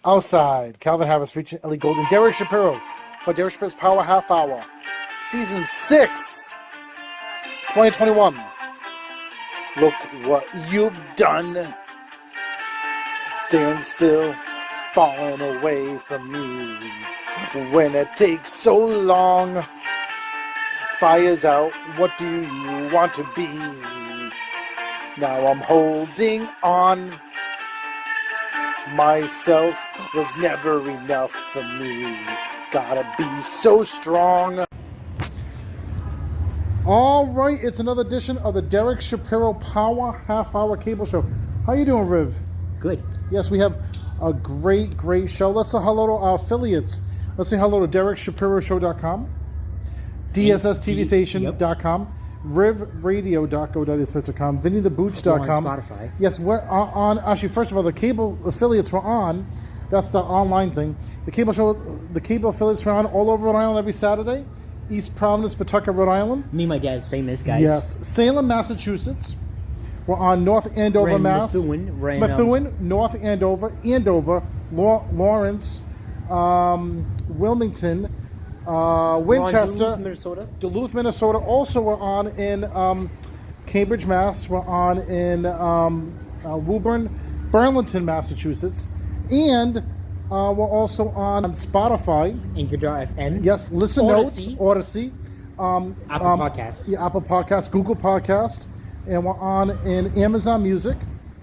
Outside, Calvin Harris featuring Ellie Gold and Derek Shapiro for Derek Shapiro's Power Half Hour. Season 6, 2021. Look what you've done. Staying still, falling away from me. When it takes so long, fire's out, what do you want to be? Now I'm holding on. Myself was never enough for me. Gotta be so strong. All right, it's another edition of the Derek Shapiro Power Half Hour Cable Show. How you doing, Riv? Good. Yes, we have a great show. Let's say hello to our affiliates. Let's say hello to DerekShapiroShow.com, DSSTVStation.com, RivRadio.go.com, VinnyTheBooch.com. We're on Spotify. Yes, we're on. Actually, first of all, the cable affiliates were on. That's the online thing. The cable affiliates were on all over Rhode Island every Saturday. East Providence, Pawtucket, Rhode Island. Me and my dad's famous, guys. Yes. Salem, Massachusetts. We're on North Andover, Mass. Methuen, North Andover, Lawrence, Wilmington, Winchester, Duluth, Minnesota. Also, we're on in Cambridge, Mass. We're on in Woburn, Burlington, Massachusetts, and we're also on Spotify, Anchor.fm. Yes, Listen Notes, Odyssey, Apple Podcasts, yeah, Apple Podcasts, Google Podcast, and we're on in Amazon Music,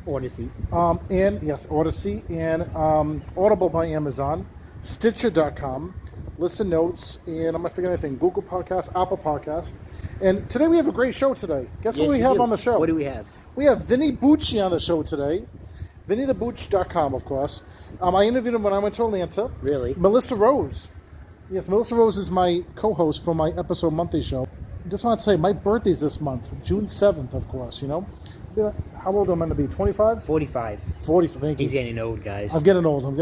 Odyssey, Odyssey, and Audible by Amazon, Stitcher.com. Listen Notes, and I'm not forgetting anything. Google Podcasts, Apple Podcasts. And today we have a great show today. Guess what we have on the show? What do we have? We have Vinny Bucci on the show today. VinnyTheBooch.com, of course. I interviewed him when I went to Atlanta. Really? Melissa Rose. Yes, Melissa Rose is my co-host for my episode monthly show. I just want to say, my birthday's this month, June 7th, of course, you know. How old am I going to be, 25? 45. 40, thank you. He's getting old, guys. I'm getting old. And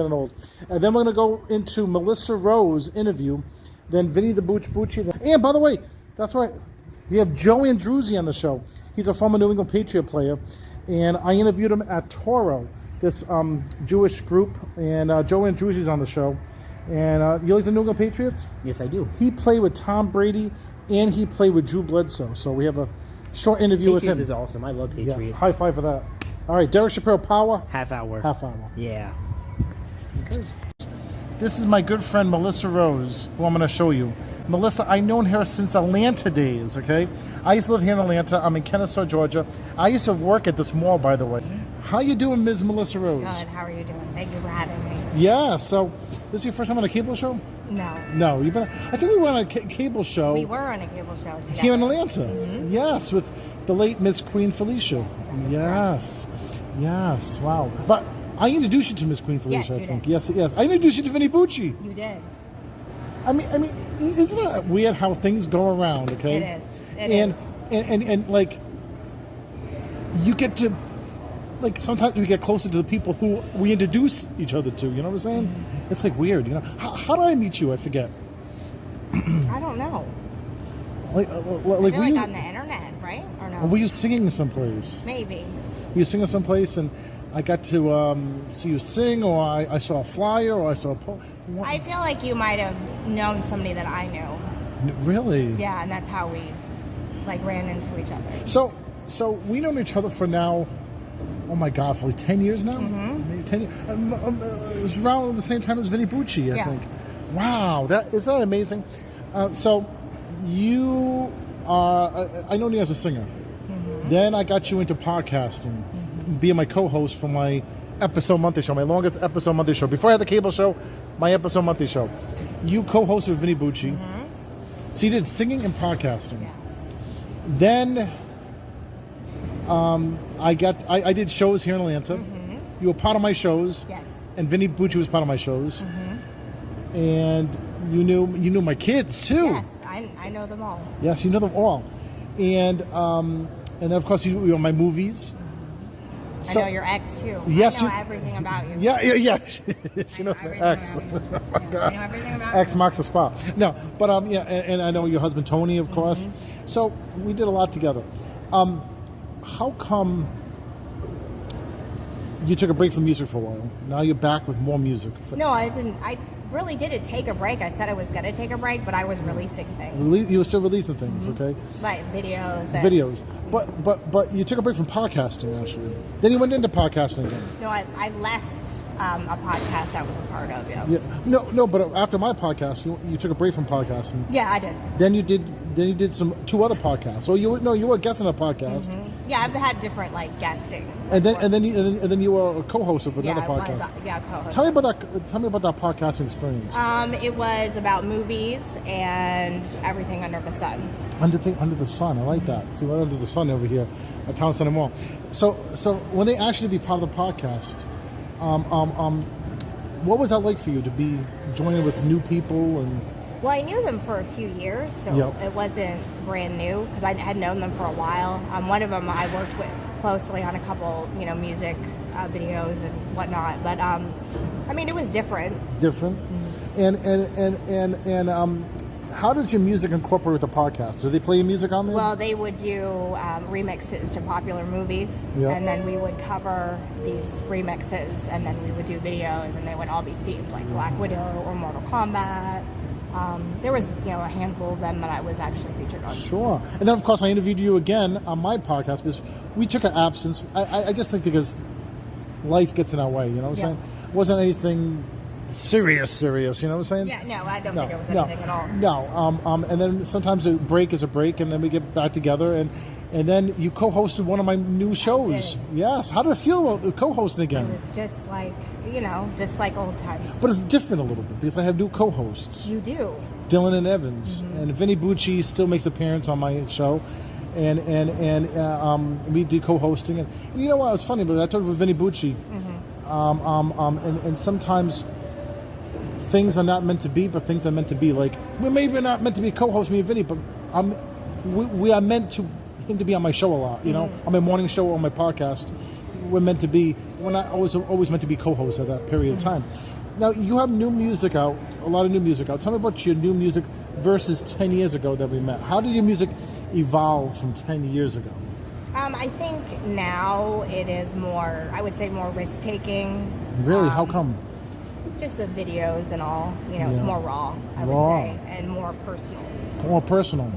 then we're going to go into Melissa Rose interview, then Vinny the Bucci. And by the way, that's right, we have Joe Andruzzi on the show. He's a former New England Patriot player, and I interviewed him at Toro, this Jewish group, and Joe Andruzzi's on the show. And you like the New England Patriots? Yes, I do. He played with Tom Brady, and he played with Drew Bledsoe. So we have a short interview with him. Patriots is awesome. I love Patriots. Yes, high five for that. All right, Derek Shapiro Power. Half hour. Yeah. Okay. This is my good friend Melissa Rose, who I'm going to show you. Melissa, I've known her since Atlanta days, okay? I used to live here in Atlanta. I'm in Kennesaw, Georgia. I used to work at this mall, by the way. How you doing, Ms. Melissa Rose? Good. How are you doing? Thank you for having me. Yeah, so this is your first time on a cable show? No. You've been. I think we were on a cable show. We were on a cable show together. Here in Atlanta. Mm-hmm. Yes, with the late Miss Queen Felicia. Yes. Wow. But I introduced you to Miss Queen Felicia, Yes, I you think. did. Yes. I introduced you to Vinny Bucci. You did. I mean, isn't that weird how things go around? Okay. It is. And like, you get to, like, sometimes we get closer to the people who we introduce each other to. You know what I'm saying? Mm-hmm. It's like weird. You know, how did I meet you? I forget. I don't know. Like I feel were like you on the internet, right? Or no? were you singing someplace? Maybe. Were you singing someplace and I got to see you sing, or I saw a flyer, or I saw a post? I feel like you might have known somebody that I knew. Really? Yeah, and that's how we ran into each other. So we known each other for now. Oh my God, for like 10 years now. Mm-hmm. Maybe 10 years. It was around the same time as Vinny Bucci, I think. Wow, is that amazing? So you are. I know you as a singer. Mm-hmm. Then I got you into podcasting. Being my co-host for my episode monthly show, my longest episode monthly show. Before I had the cable show, my episode monthly show. You co-hosted with Vinny Bucci. Mm-hmm. So you did singing and podcasting. Yes. Then I did shows here in Atlanta. Mm-hmm. You were part of my shows. Yes. And Vinny Bucci was part of my shows. Mm-hmm. And you knew my kids too. Yes, I know them all. Yes, you know them all. And then of course you were in my movies. So, I know your ex too. Yes, I know everything about you. Yeah. She knows my ex. Oh my God. I know everything about Ex you. marks the spot. No, but and I know your husband Tony, of course. Mm-hmm. So we did a lot together. How come you took a break from music for a while. Now you're back with more music. No, I didn't. I really didn't take a break. I said I was going to take a break, but I was releasing things. You were still releasing things, okay? Like videos. Videos. But you took a break from podcasting, actually. Then you went into podcasting again. No, I left a podcast I was a part of, Yeah. No, but after my podcast, you took a break from podcasting. Yeah, I did. Then you did two other podcasts. You were a guest on a podcast. Yeah, I've had different guesting. And then you were a co-host of another podcast. Co-host. Tell me about that podcasting experience. It was about movies and everything under the sun. Under the sun, I like that. See, we're under the sun over here at Town Center Mall. So when they asked you to be part of the podcast, what was that like for you to be joining with new people and? Well, I knew them for a few years, so It wasn't brand new because I had known them for a while. One of them I worked with closely on a couple, music videos and whatnot. But I mean, it was different. Different, and how does your music incorporate with the podcast? Do they play your music on there? Well, they would do remixes to popular movies, and then we would cover these remixes, and then we would do videos, and they would all be themed like Black Widow or Mortal Kombat. There was, a handful of them that I was actually featured on. Sure. And then, of course, I interviewed you again on my podcast because we took an absence. I just think because life gets in our way, you know what I'm saying? It wasn't anything serious, you know what I'm saying? Yeah, no, I don't think it was anything at all. No. And then sometimes a break is a break, and then we get back together, and then you co-hosted one of my new shows. Yes. How did it feel about co-hosting again? It was just just like old times. But it's different a little bit because I have new co-hosts. You do. Dylan and Evans. And Vinny Bucci still makes an appearance on my show. And we did co-hosting. And you know what? It was funny, but I talked with Vinny Bucci. And sometimes things are not meant to be, but things are meant to be. Like, we're maybe not meant to be co-host, me and Vinny, but we are meant to him to be on my show a lot, on my morning show or on my podcast. We're meant to be. We're not always meant to be co-hosts at that period of time. Now, you have new music out, a lot of new music out. Tell me about your new music versus 10 years ago that we met. How did your music evolve from 10 years ago? I think now it is more, I would say more risk-taking. Really? How come? Just the videos and all. It's more raw, I would say, and more personal. More personal?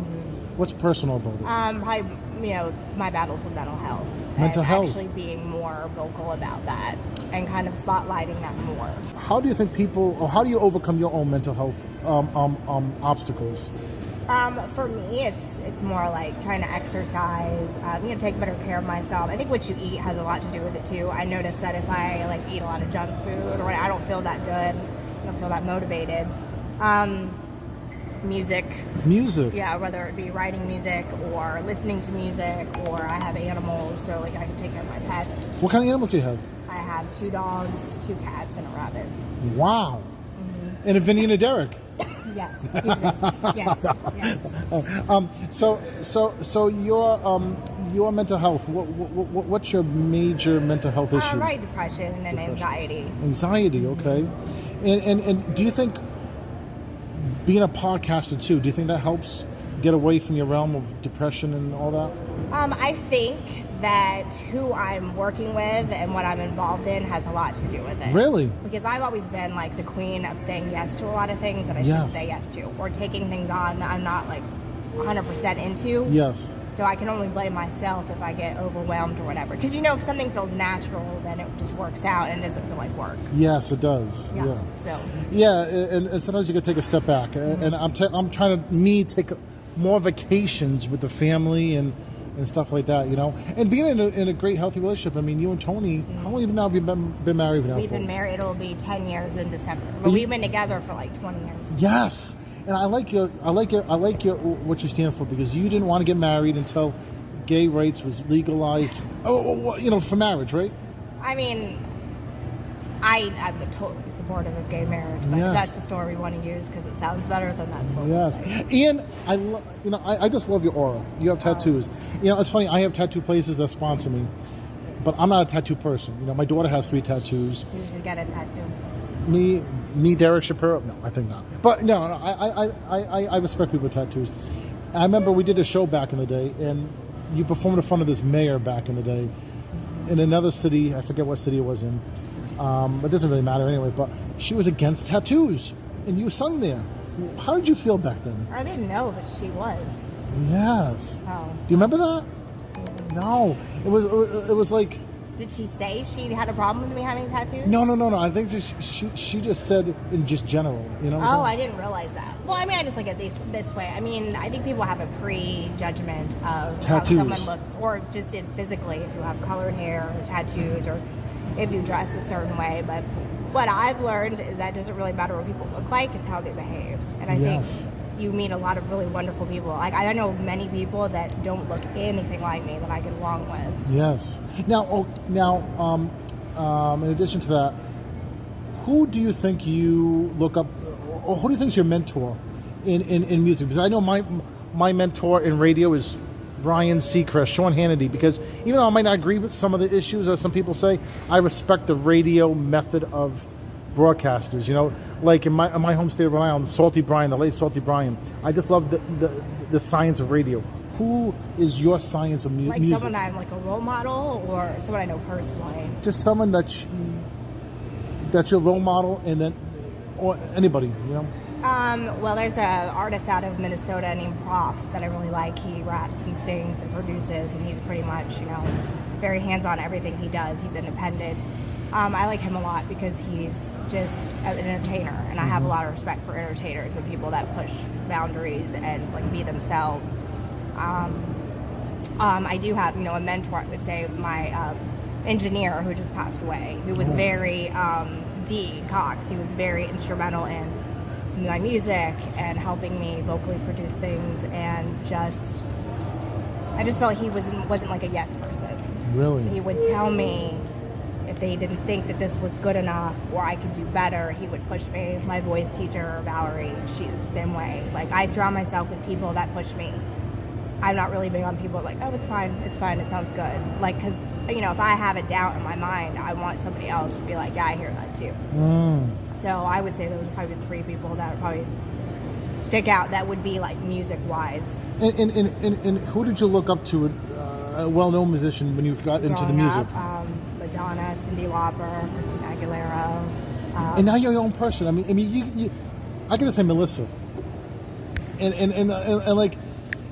What's personal about it? Probably, my battles with mental health. Mental health. Actually being more vocal about that and kind of spotlighting that more. How do you think how do you overcome your own mental health obstacles? For me, it's more like trying to exercise, take better care of myself. I think what you eat has a lot to do with it too. I notice that if I eat a lot of junk food or I don't feel that good, I don't feel that motivated. Music. Yeah, whether it be writing music or listening to music, or I have animals, so I can take care of my pets. What kind of animals do you have? I have 2 dogs, 2 cats, and a rabbit. Wow. And a Vinny and a Derek. Yes. Yes. So your mental health. What's your major mental health issue? Right, depression and anxiety. Anxiety, okay. And do you think being a podcaster too? Do you think that helps get away from your realm of depression and all that? I think that who I'm working with and what I'm involved in has a lot to do with it. Really? Because I've always been the queen of saying yes to a lot of things that I shouldn't say yes to, or taking things on that I'm not 100% into. Yes. So I can only blame myself if I get overwhelmed or whatever. Because if something feels natural, then it just works out and it doesn't feel like work. Yes, it does. Yeah. So. Yeah, and sometimes you can take a step back. And I'm trying to take more vacations with the family and stuff like that, And being in a great, healthy relationship. I mean, you and Tony, how long have you now been married now? We've been married. It'll be 10 years in December. But we've been together for 20 years. Yes. And I like your what you stand for, because you didn't want to get married until gay rights was legalized. For marriage, right? I mean, I'm totally supportive of gay marriage, but if that's the story we want to use because it sounds better, then that's what we'll say. And I just love your aura. You have tattoos. It's funny. I have tattoo places that sponsor me, but I'm not a tattoo person. My daughter has 3 tattoos. You should get a tattoo. Me, Derek Shapiro? No, I think not. But no, I respect people with tattoos. I remember we did a show back in the day, and you performed in front of this mayor back in the day. in another city. I forget what city it was in, but it doesn't really matter anyway. But she was against tattoos, and you sung there. How did you feel back then? I didn't know that she was. Yes. Oh. Do you remember that? No. It was like. Did she say she had a problem with me having tattoos? No. I think she just said in just general, you know. Oh, I didn't realize that. Well, I mean, I just look at this way. I mean, I think people have a prejudgment of tattoos. How someone looks, or just physically, if you have colored hair or tattoos, or if you dress a certain way. But what I've learned is that it doesn't really matter what people look like; it's how they behave. And I think you meet a lot of really wonderful people. Like I know many people that don't look anything like me that I get along with. Yes. Now, in addition to that, who do you think you look up, or who do you think is your mentor in music? Because I know my mentor in radio is Ryan Seacrest, Sean Hannity. Because even though I might not agree with some of the issues, as some people say, I respect the radio method of broadcasters, you know, like in my home state of Rhode Island, the late Salty Brian. I just love the science of radio. Who is your science of music? Like someone I'm like a role model, or someone I know personally? Just someone that's your role model, and then or anybody, you know. Well, there's an artist out of Minnesota named Prof that I really like. He raps and sings and produces, and he's pretty much, you know, very hands-on everything he does. He's independent. I like him a lot because he's just an entertainer, and I have a lot of respect for entertainers and people that push boundaries and like be themselves. I do have, you know, a mentor. I would say my engineer who just passed away, who was very D. Cox. He was very instrumental in my music and helping me vocally produce things, and I just felt he wasn't like a yes person. Really? He would tell me if they didn't think that this was good enough or I could do better, he would push me. My voice teacher, Valerie, she's the same way. Like, I surround myself with people that push me. I'm not really big on people like, oh, it's fine, it sounds good. Like, because, you know, if I have a doubt in my mind, I want somebody else to be like, yeah, I hear that too. So I would say those are probably the three people that would probably stick out that would be like music-wise. And who did you look up to, a well-known musician, when you got into the music? Madonna, Cyndi Lauper, Christina Aguilera. And now you're your own person. I mean, you I gotta say Melissa. And like,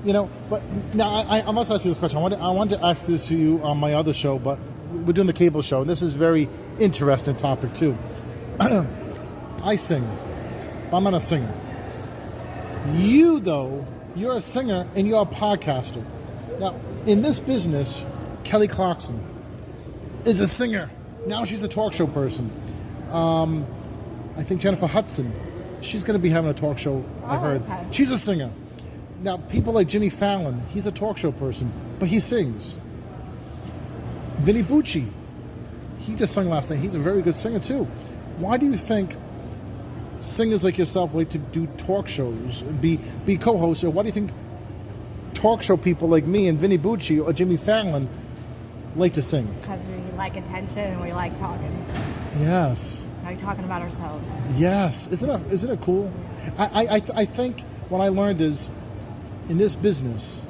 you know, but now I must ask you this question. I wanted to ask this to you on my other show, but we're doing the cable show, and this is a very interesting topic too. I sing, but I'm not a singer. You, though, you're a singer and you're a podcaster. Now, in this business, Kelly Clarkson is a singer. Now she's a talk show person. I think Jennifer Hudson, she's going to be having a talk show, I heard. Okay. She's a singer. Now, people like Jimmy Fallon, he's a talk show person, but he sings. Vinny Bucci, he just sung last night. He's a very good singer, too. Why do you think singers like yourself like to do talk shows and be co-hosts? Or why do you think talk show people like me and Vinny Bucci or Jimmy Fallon like to sing? Because we like attention and we like talking. Yes. We like talking about ourselves. Yes. Isn't it cool? I think what I learned is, in this business,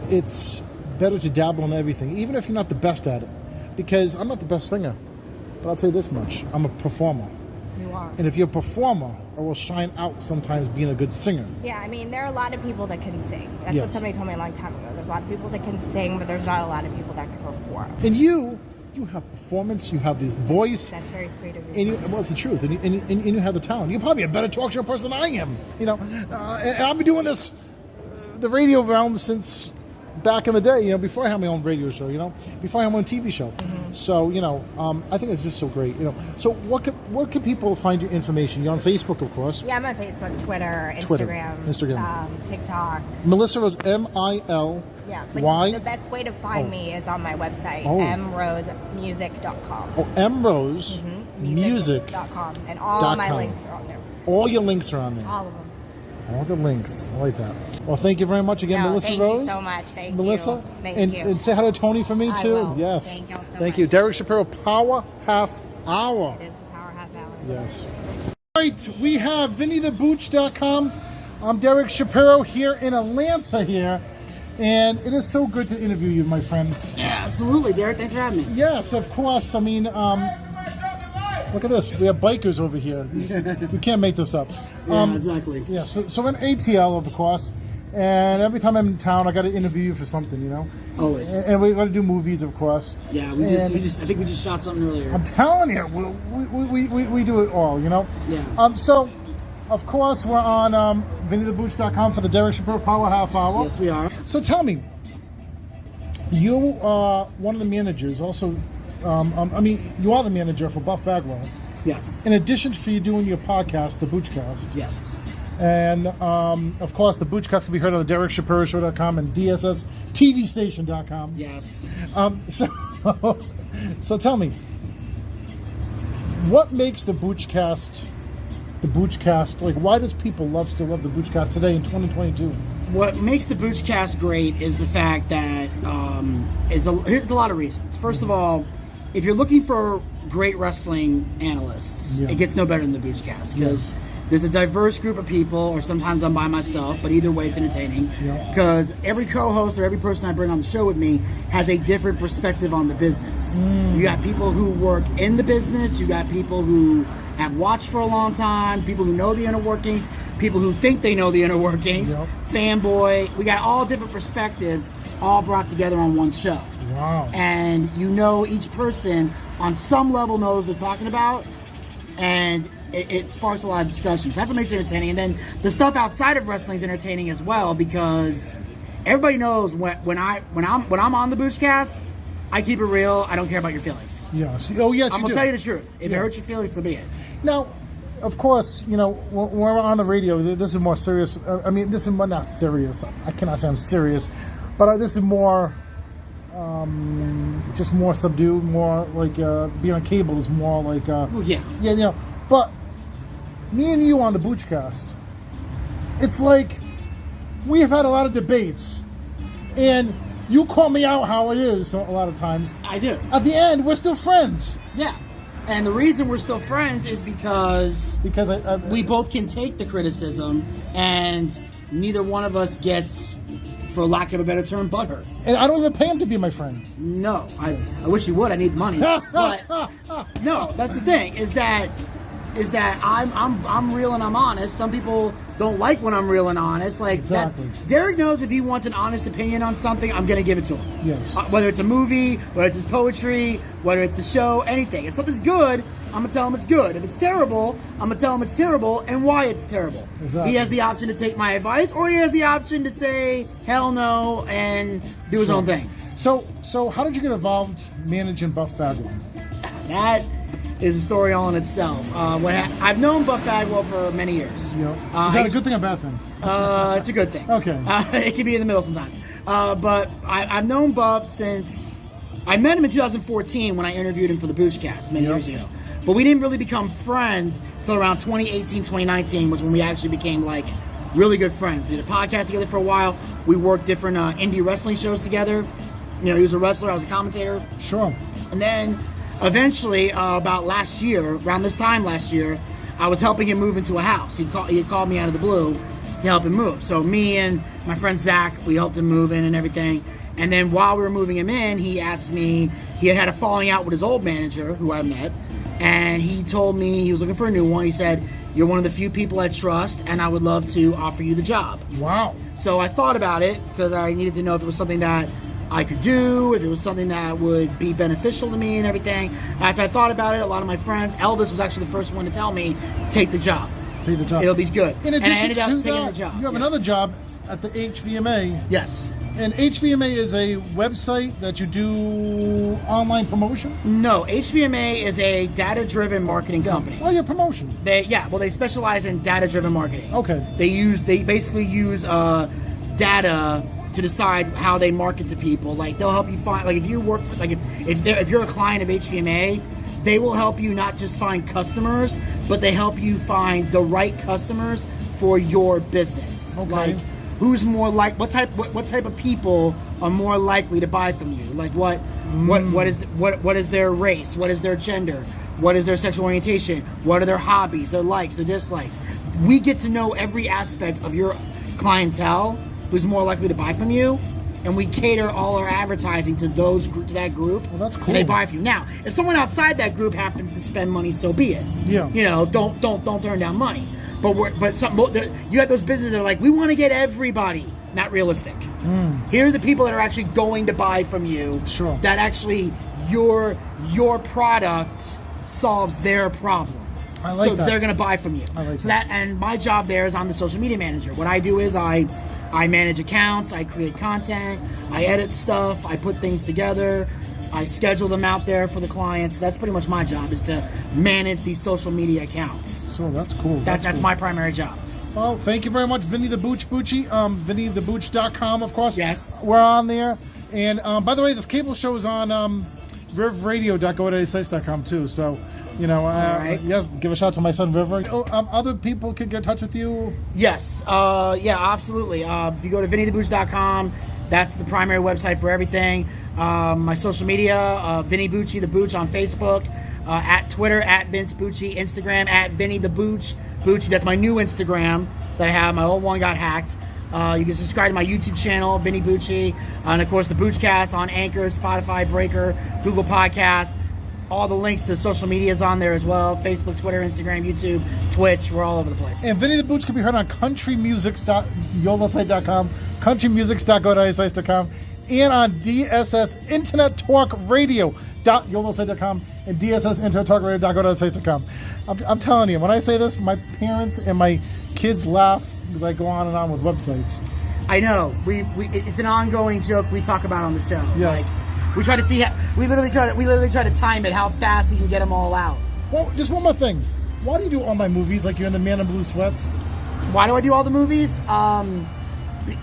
it's better to dabble in everything, even if you're not the best at it. Because I'm not the best singer, but I'll tell you this much: I'm a performer. You are. And if you're a performer, I will shine out sometimes being a good singer. Yeah, I mean, there are a lot of people that can sing. That's what somebody told me a long time ago. There's a lot of people that can sing, but there's not a lot of people that can perform. And you have performance, you have this voice. That's very sweet of you. And well, it's the truth. And you have the talent. You're probably a better talk show person than I am. You know, and I've been doing this, the radio realm, since back in the day, you know, before I had my own radio show, you know, before I had my own TV show. Mm-hmm. So, you know, I think it's just so great, you know. So what can people find your information? You're on Facebook, of course. Yeah, I'm on Facebook, Twitter, Instagram. TikTok. Melissa Rose, M-I-L. Yeah, Why? The best way to find me is on my website, mrosemusic.com. Oh, mrosemusic.com. And all my links are on there. All your links are on there. All of them. All the links. I like that. Well, thank you very much again, Melissa Rose. Thank you so much. Thank Melissa, you. Thank you. And say hello to Tony for me, too. I will. Yes. Thank you so much. Thank you. Derek Shapiro, Power Half Hour. It is the Power Half Hour. Yes. All right, we have VinnyTheBooch.com. I'm Derek Shapiro here in Atlanta here. And it is so good to interview you, my friend. Yeah, absolutely, Derek. Thanks for having me. Yes, of course. I mean, look at this. We have bikers over here. We can't make this up. Yeah, exactly. Yeah, so I'm ATL, of course. And every time I'm in town, I got to interview you for something, you know? Always. And we got to do movies, of course. Yeah, I think we just shot something earlier. I'm telling you, we do it all, you know? Yeah. So, of course, we're on VinnyTheBooch.com for the Derek Shapiro Power Half Hour. Yes, we are. So tell me, you are one of the managers, also, I mean, you are the manager for Buff Bagwell. Yes. In addition to you doing your podcast, the Boochcast. Yes. And, of course, the Boochcast can be heard on the DerekShapiroShow.com and DSSTVStation.com. Yes. So tell me, what makes the Boochcast, like, why does people still love the Boochcast today in 2022? What makes the Boochcast great is the fact that there's a lot of reasons. First of all, if you're looking for great wrestling analysts, it gets no better than the Boochcast because there's a diverse group of people, or sometimes I'm by myself, but either way it's entertaining because every co-host or every person I bring on the show with me has a different perspective on the business. You got people who work in the business, you got people who have watched for a long time, people who know the inner workings, people who think they know the inner workings, fanboy. We got all different perspectives all brought together on one show. Wow. And each person on some level knows what they're talking about, and it sparks a lot of discussions. That's what makes it entertaining. And then the stuff outside of wrestling is entertaining as well because everybody knows when I'm on the Boochcast, I keep it real. I don't care about your feelings. Yes. Oh, yes, I'm gonna tell you the truth. If it hurts your feelings, so be it. Now, of course, you know, when we're on the radio, this is more serious. I mean, this is not serious. I cannot say I'm serious, but this is more, just more subdued, more like being on cable is more like, yeah, you know. But me and you on the Boochcast, it's like we have had a lot of debates, and you call me out how it is a lot of times. I do. At the end, we're still friends. Yeah. And the reason we're still friends is because we both can take the criticism, and neither one of us gets, for lack of a better term, butthurt. And I don't even pay him to be my friend. No, I wish you would. I need the money. But no, that's the thing. Is that I'm real and I'm honest. Some people don't like when I'm real and honest. Like exactly. Derek knows if he wants an honest opinion on something, I'm gonna give it to him. Yes. Whether it's a movie, whether it's his poetry, whether it's the show, anything. If something's good, I'm gonna tell him it's good. If it's terrible, I'm gonna tell him it's terrible and why it's terrible. Exactly. He has the option to take my advice, or he has the option to say hell no and do his own thing. So how did you get involved managing Buff Bagwell? That is a story all in itself. I've known Buff Bagwell for many years. Yep. Is that a good thing or a bad thing? It's a good thing. Okay. It can be in the middle sometimes. But I've known Buff since I met him in 2014 when I interviewed him for the Boochcast many years ago. But we didn't really become friends until around 2018, 2019 was when we actually became like really good friends. We did a podcast together for a while. We worked different indie wrestling shows together. You know, he was a wrestler, I was a commentator. Sure. And then eventually, about last year, around this time last year, I was helping him move into a house. He called me out of the blue to help him move. So me and my friend Zach, we helped him move in and everything. And then while we were moving him in, he asked me, he had a falling out with his old manager, who I met, and he told me he was looking for a new one. He said, "You're one of the few people I trust, and I would love to offer you the job." Wow. So I thought about it, because I needed to know if it was something that I could do, if it was something that would be beneficial to me and everything. After I thought about it, a lot of my friends, Elvis was actually the first one to tell me, take the job. Take the job. It'll be good. In addition and I ended up to taking that, the job. you have another job at the HVMA. Yes. And HVMA is a website that you do online promotion? No, HVMA is a data-driven marketing company. Oh, yeah, promotion. They specialize in data-driven marketing. Okay. They basically use data to decide how they market to people. Like they'll help you find, like if you work for, like if you're a client of HVMA, they will help you not just find customers, but they help you find the right customers for your business. Okay. Like who's more like what type of people are more likely to buy from you? Like what is their race? What is their gender? What is their sexual orientation? What are their hobbies, their likes, their dislikes? We get to know every aspect of your clientele who's more likely to buy from you, and we cater all our advertising to that group. Well, that's cool. And they buy from you. Now, if someone outside that group happens to spend money, so be it. Yeah. You know, don't turn down money. But you have those businesses that are like, we want to get everybody. Not realistic. Here are the people that are actually going to buy from you. Sure. That actually your product solves their problem. I like so that. They're going to buy from you. I like that. And my job there is I'm the social media manager. What I do is I manage accounts, I create content, I edit stuff, I put things together, I schedule them out there for the clients. That's pretty much my job, is to manage these social media accounts. So that's cool. That's cool. my primary job. Well, thank you very much, Vinny the Booch Bucci. VinnyTheBooch.com, of course. Yes. We're on there. And by the way, this cable show is on rivradio.go.sites.com too. So, you know, right. Yeah, give a shout out to my son, River. Other people can get in touch with you? Yes. Yeah, absolutely. If you go to VinnyTheBooch.com, that's the primary website for everything. My social media, Vinny Bucci, the Booch on Facebook, at Twitter, at Vince Bucci, Instagram, at Vinny the Booch. Bucci, that's my new Instagram that I have. My old one got hacked. You can subscribe to my YouTube channel, Vinny Bucci, and of course the Boochcast on Anchor, Spotify, Breaker, Google Podcast. All the links to social media is on there as well. Facebook, Twitter, Instagram, YouTube, Twitch. We're all over the place. And Vinny the Booch can be heard on countrymusics.yolasite.com, countrymusics.go.sites.com, and on DSS Internet Talk Radio.yolasite.com and DSS Internet Talk Radio.go.sites.com. I'm telling you, when I say this, my parents and my kids laugh because I go on and on with websites. I know. It's an ongoing joke we talk about on the show. Yes. Like, we try to see we literally try to time it how fast you can get them all out. Well, just one more thing. Why do you do all my movies like you're in the Man in Blue Sweats? Why do I do all the movies?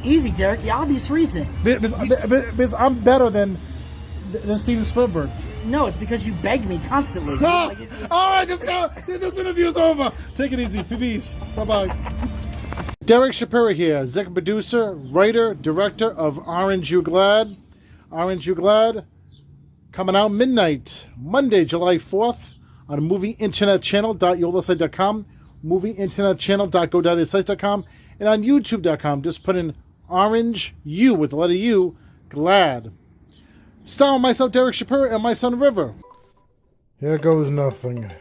Easy, Derek. The obvious reason. Because I'm better than Steven Spielberg. No, it's because you beg me constantly. All right, let's go. This interview's over. Take it easy. Peace. Bye-bye. Derek Shapiro here, executive producer, writer, director of Orange You Glad. Orange You Glad, coming out midnight, Monday, July 4th, on movieinternetchannel.yolasite.com, movieinternetchannel.go.sites.com, and on youtube.com. Just put in Orange U with the letter U, Glad. Starring myself, Derek Shapiro, and my son, River. Here goes nothing.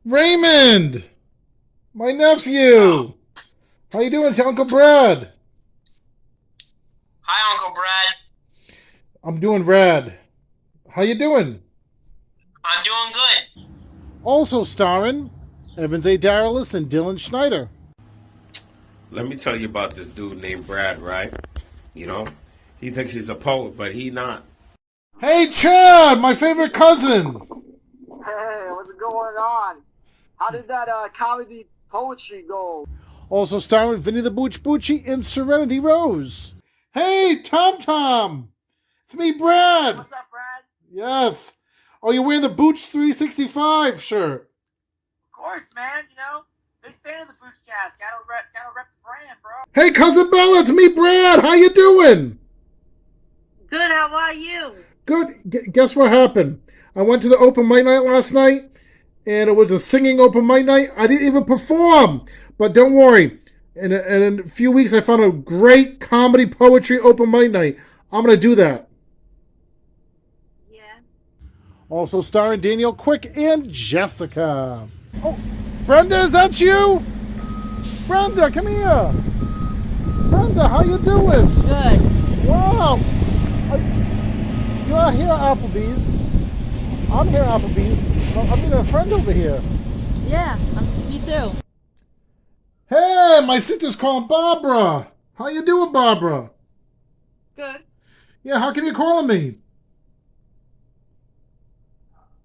Raymond! My nephew! How you doing? It's your Uncle Brad. Hi, Uncle Brad. I'm doing rad. How you doing? I'm doing good. Also starring Evans A. Daralis and Dylan Schneider. Let me tell you about this dude named Brad, right? You know, he thinks he's a poet, but he not. Hey, Chad, my favorite cousin. Hey, what's going on? How did that comedy poetry go? Also starring Vinny the Booch Bucci and Serenity Rose. Hey, Tom Tom. It's me, Brad. What's up, Brad? Yes. Oh, you're wearing the Booch 365 shirt. Of course, man. You know, big fan of the Boochcast. Gotta rep the brand, bro. Hey, cousin Bella, it's me, Brad. How you doing? Good. How are you? Good. Guess what happened? I went to the open mic night last night, and it was a singing open mic night. I didn't even perform. But don't worry. In a few weeks, I found a great comedy poetry open mic night. I'm going to do that. Yeah. Also starring Daniel Quick and Jessica. Oh, Brenda, is that you? Brenda, come here. Brenda, how you doing? Good. Wow. You're here at Applebee's. I'm here at Applebee's. I'm meeting a friend over here. Yeah, me too. Hey, my sister's calling Barbara. How you doing, Barbara? Good. Yeah, how come you calling me?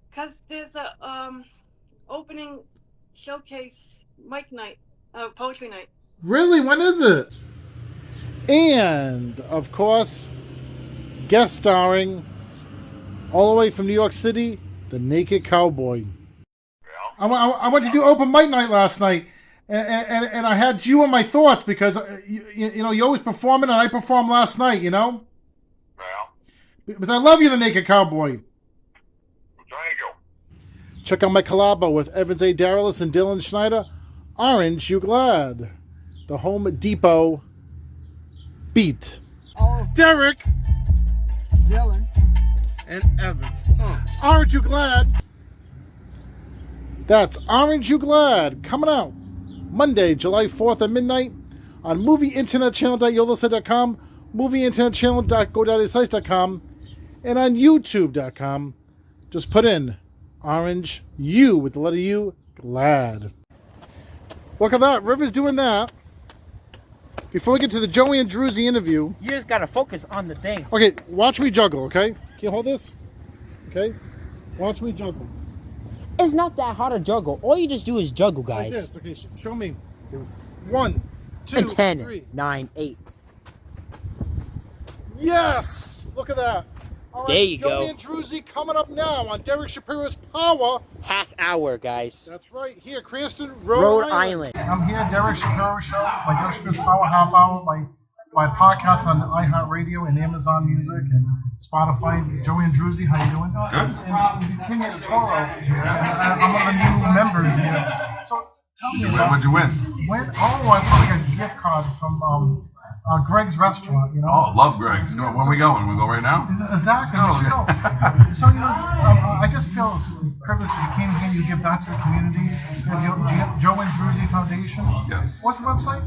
Because there's a opening showcase mic night, poetry night. Really? When is it? And, of course, guest starring, all the way from New York City, the Naked Cowboy. I went to do open mic night last night, and I had you in my thoughts because, you know, you always performing, and I performed last night, you know? Yeah. Because I love you, the Naked Cowboy. Thank you. Check out my collabo with Evans A. Daralis and Dylan Schneider, Orange You Glad. the Home Depot beat. Oh, Derek Dylan. And Evans. Aren't You Glad? That's Aren't You Glad coming out Monday, July 4th at midnight on movieinternetchannel.yolosite.com, movieinternetchannel.go.sites.com, and on youtube.com. Just put in Orange U with the letter U, glad. Look at that. River's doing that. Before we get to the Joey and Druzy interview. You just gotta focus on the thing. Okay, watch me juggle, okay? Can you hold this? Okay? Watch me juggle. It's not that hard to juggle. All you just do is juggle, guys. Like this. Okay, show me. 1, 2, And 10, 3. 9, 8. Yes! Look at that. All There right, you Joey go. and Druzy coming up now on Derek Shapiro's Power. Half hour, guys. That's right. Here, Cranston, Rhode Island. I'm here, Derek Shapiro Show, my Derek Shapiro's Power Half Hour, my podcast on iHeartRadio and Amazon Music and Spotify. Joey and Druzy, how you doing? Good. And King of the Toro. I'm one of the new members here. So tell me about What'd you win? I probably got a gift card from Greg's restaurant, you know. Oh, love Greg's. When are we going? We go right now? Exactly. So, I just feel it's a privilege that you came here and you give back to the community. You have Joe and Druzy Foundation. Yes. What's the website?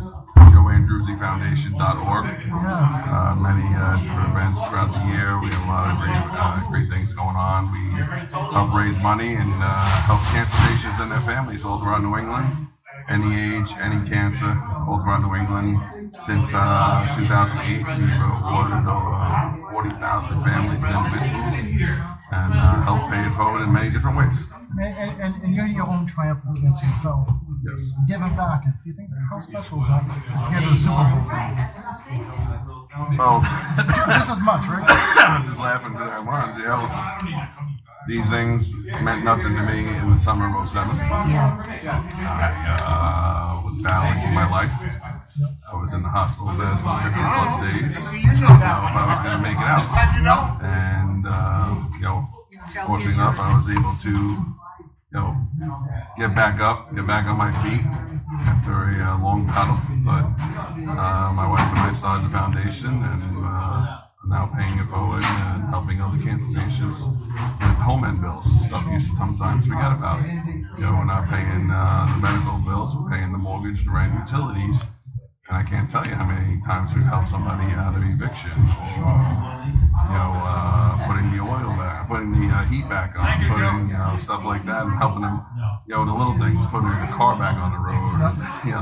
JoeyandDruzyFoundation.org. Yes. Many different events throughout the year. We have a lot of great things going on. We help raise money and help cancer patients and their families all throughout New England. Any age, any cancer, all throughout New England. Since 2008, we've awarded over 40,000 families and individuals and helped pay it forward in many different ways. And you're your own triumph of cancer yourself. Yes. Giving back. Do you think, how special is that compared to the Super Bowl? Well, just as much, right? I'm just laughing because I wanted to. These things meant nothing to me in the summer of 07. I was battling for my life. I was in the hospital bed for 50 plus days. I didn't know if I was going to make it out. And, fortunately enough, I was able to, get back up, get back on my feet after a long battle. But my wife and I started the foundation and now paying it forward and helping other cancer patients with home end bills. Stuff you sometimes forget about. We're not paying the medical bills, we're paying the mortgage, the rent, utilities. And I can't tell you how many times we've helped somebody out of eviction or, putting the oil back, putting the heat back on, putting, stuff like that and helping them, the little things, putting the car back on the road,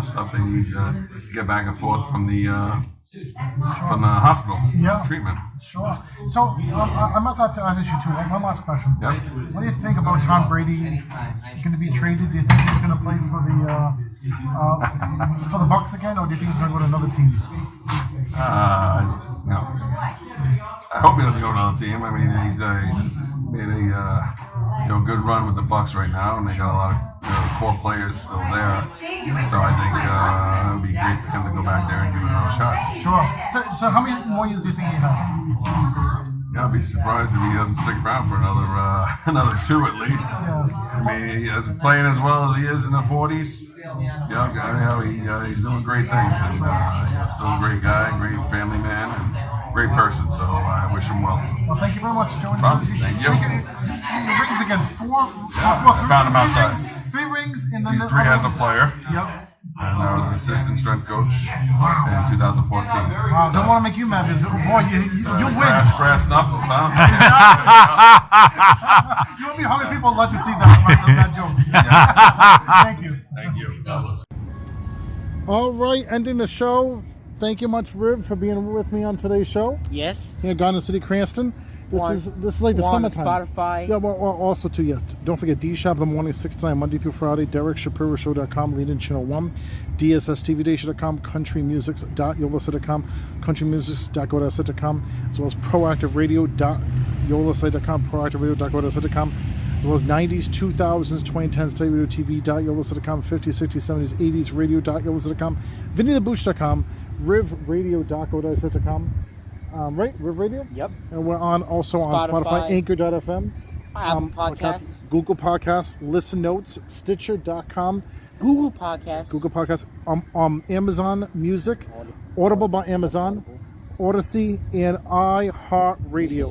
stuff they need to get back and forth from the hospital treatment. Sure. So I must have to ask you too. One last question. Yep. What do you think about Tom Brady going to be traded? Do you think he's going to play for the Bucs again, or do you think he's going to go to another team? No. I hope he doesn't go to another team. I mean, he's made a good run with the Bucs right now, and they got a lot of core players still there. So I think it would be great for him to go back there and give it another shot. Sure. So how many more years do you think he has? Yeah, I'd be surprised if he doesn't stick around for another 2 at least. Yes. I mean, he's playing as well as he is in the 40s. He's doing great things, and still a great guy, great family man, and great person. So I wish him well. Well, thank you very much, Joe. Thank you. Rings again. 4. I found him outside. 3 rings, and then He's 3 as a player. Yep. And I was an assistant strength coach in 2014. Wow, don't want to make you mad because, boy, you win. Brass knuckles, huh? You know how many people would love to see that joke. Thank you. Thank you. All right, ending the show. Thank you much, Riv, for being with me on today's show. Yes. Here, Garden City, Cranston. This is like the summertime. Spotify. Yeah, well, also too, yes. Don't forget D-Shop in the morning, 6 to 9, Monday through Friday. DerekShapiroShow.com, Lead In Channel 1, DSSTVDation.com, CountryMusics.yolasite.com, CountryMusics.go.site.com, as well as ProactiveRadio.yolasite.com, ProactiveRadio.go.site.com, as well as 90s, 2000s, 2010s, TV.yolasite.com, 50s, 60s, 70s, 80s, radio.yolasite.com, VinnyTheBooch.com, RivRadio.go.site.com. Right? Riv Radio? Yep. And we're on also on Spotify, Anchor.fm, Apple Podcasts. Google Podcasts, Listen Notes, Stitcher.com, Google Podcasts. Amazon Music, Audible by Amazon, Odyssey, and iHeartRadio.